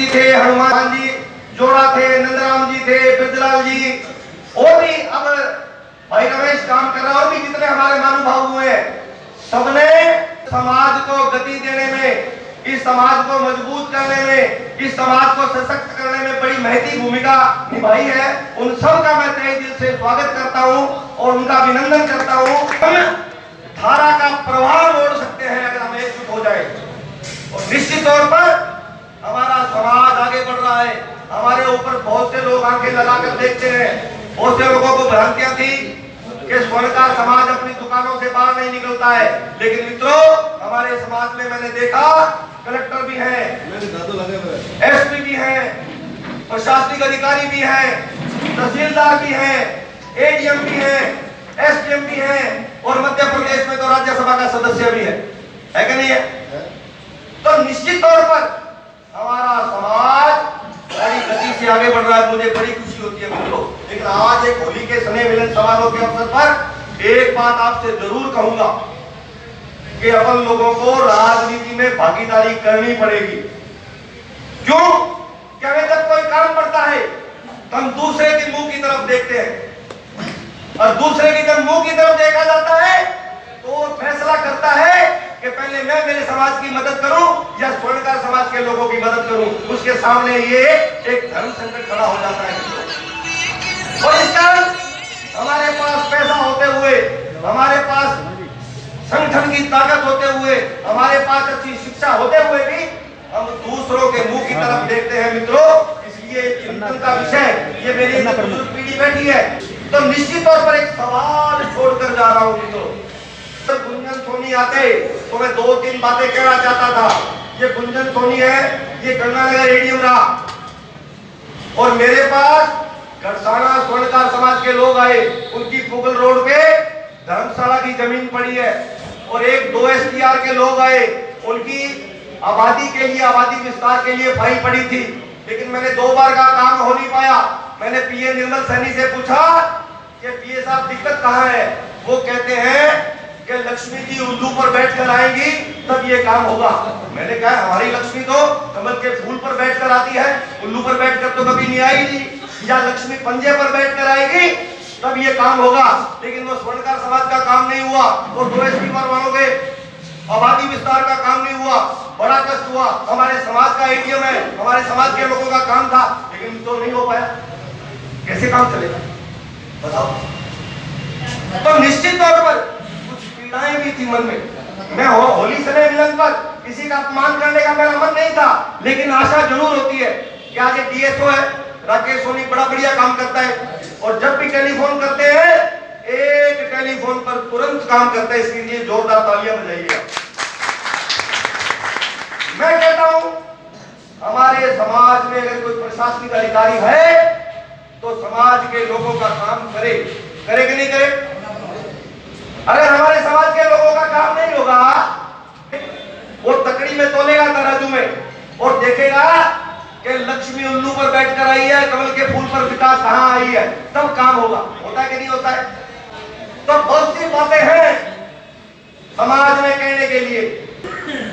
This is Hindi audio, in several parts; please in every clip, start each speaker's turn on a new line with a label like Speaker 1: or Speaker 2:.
Speaker 1: थे, हनुमान जी जोड़ा थे, नंदराम जी थे, बिरजलाल जी, और भी अब भाई रमेश काम कर रहा है, और भी जितने हमारे महानुभाव हुए हैं, सबने समाज को गति देने में, इस समाज को मजबूत करने में, इस समाज को सशक्त करने में बड़ी महती भूमिका निभाई है। उन सब का मैं तहे दिल से स्वागत करता हूं और उनका अभिनंदन करता हूं। हम धारा का प्रवाह मोड़ सकते हैं अगर हम एकजुट हो जाए, और निश्चित तौर पर हमारा समाज आगे बढ़ रहा है। हमारे ऊपर बहुत से लोग आंखें लगाकर देखते हैं, बहुत से लोगों को भ्रांतियां थी कि स्वर्णकार समाज अपनी दुकानों से बाहर नहीं निकलता है, लेकिन मित्रों हमारे समाज में मैंने देखा कलेक्टर भी हैं, एसपी भी हैं, प्रशासनिक अधिकारी भी हैं, तहसीलदार भी हैं, एडीएम भी हैं, एसडीएम भी हैं, और मध्य प्रदेश में तो राज्यसभा का सदस्य भी है कि नहीं है? तो निश्चित तौर पर हमारा समाज बड़ी गति से आगे बढ़ रहा है, मुझे बड़ी खुशी होती है मित्रों। लेकिन आज एक होली के स्नेह मिलन समारोह के अवसर पर एक बात आपसे जरूर कहूंगा कि अपन लोगों को राजनीति में भागीदारी करनी पड़ेगी। क्यों? क्या जब कोई काम पड़ता है तो हम दूसरे के मुंह की तरफ देखते हैं, और दूसरे की जब मुंह की तरफ देखा जाता है तो वो फैसला करता है कि पहले मैं मेरे समाज की मदद करूं या स्वर्णकार समाज के लोगों की मदद करूं। उसके सामने ये एक धर्म संकट खड़ा हो जाता है, और इस कारण हमारे पास पैसा होते हुए, हमारे पास संगठन की ताकत होते हुए, हमारे पास अच्छी शिक्षा होते हुए भी हम दूसरों के मुंह की तरफ देखते हैं मित्रों। इसलिए चिंतन का विषय ये मेरी बुजुर्ग पीढ़ी बैठी है, तो निश्चित तौर पर एक सवाल छोड़कर जा रहा हूं मित्रों। गुंजन सोनी आते तो मैं 2-3 बातें कहना चाहता था। ये गुंजन सोनी है, ये गंगानगर एडीएम रहा, और मेरे पास गढ़साना स्वर्णकार समाज के लोग आए, उनकी पुगल रोड पे धर्मशाला की जमीन पड़ी है, और एक 2 STR के लोग आए, उनकी आबादी के लिए, आबादी विस्तार के लिए फाइल पड़ी थी, लेकिन मैंने 2 बार का काम हो नहीं पाया। मैंने पीए निर्मल सैनी से पूछा कि पीए साहब दिक्कत कहाँ है? वो कहते हैं कि लक्ष्मी जी उल्लू पर बैठकर आएंगी तब ये काम होगा। मैंने कहा हमारी लक्ष्मी तो कमल के फूल पर बैठकर आती है, उल्लू पर बैठकर तो कभी नहीं आएगी, या लक्ष्मी पंजे पर बैठकर आएगी तब ये काम होगा। लेकिन वो स्वर्णकार समाज का काम नहीं हुआ, और 2 STR वालों के आबादी विस्तार का काम नहीं हुआ, बड़ा कष्ट हुआ। हमारे समाज का एडीएम है, हमारे समाज के लोगों का काम था, लेकिन तो नहीं हो पाया। कैसे काम चलेगा बताओ? तो निश्चित तौर पर कुछ पीड़ाएं भी थी मन में। मैं होली स्नेह मिलन पर किसी का अपमान करने का मेरा मन नहीं था, लेकिन आशा जरूर होती है कि आज डीएसओ है राकेश सोनी, बड़ा बढ़िया काम करता है, और जब भी टेलीफोन करते हैं एक टेलीफोन पर तुरंत काम करता है। इसके लिए जोरदार तालियां बजाइएगा। मैं कहता हूं हमारे समाज में अगर कोई प्रशासनिक अधिकारी है तो समाज के लोगों का काम करे कि नहीं करे? अगर हमारे समाज के लोगों का काम नहीं होगा, वो तकड़ी में तोलेगा तराजू में, और देखेगा कि लक्ष्मी उल्लू पर बैठकर आई है, कमल के फूल पर विकास कहां आई है, तब काम होगा। होता है कि नहीं होता है? तो बहुत सी बातें हैं समाज में कहने के लिए।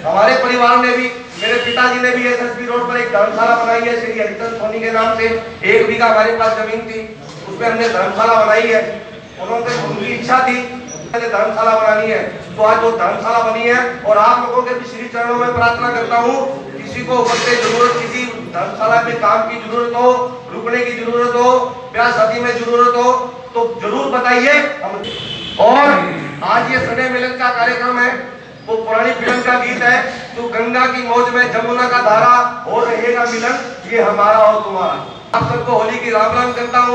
Speaker 1: हमारे परिवार ने भी, मेरे पिताजी ने भी एसएसबी रोड पर एक धर्मशाला बनाई है श्री हरिचंद सोनी के नाम से। 1 बीघा हमारे पास जमीन थी, उसमें हमने धर्मशाला बनाई है। उनकी इच्छा थी धर्मशाला बनानी है, तो आज वो धर्मशाला बनी है। और आप लोगों के भी श्री चरणों में प्रार्थना करता हूँ, किसी को वक्त जरूरत, किसी धर्मशाला में काम की जरूरत हो, रुकने की जरूरत हो, ब्याह शादी में जरूरत हो, तो जरूर बताइए। और आज ये स्नेह मिलन का कार्यक्रम है, वो पुरानी फिल्म का गीत है, तो गंगा की मौज में जमुना का धारा हो रहेगा मिलन, ये हमारा और तुम्हारा। आप सबको होली की राम राम करता हूँ।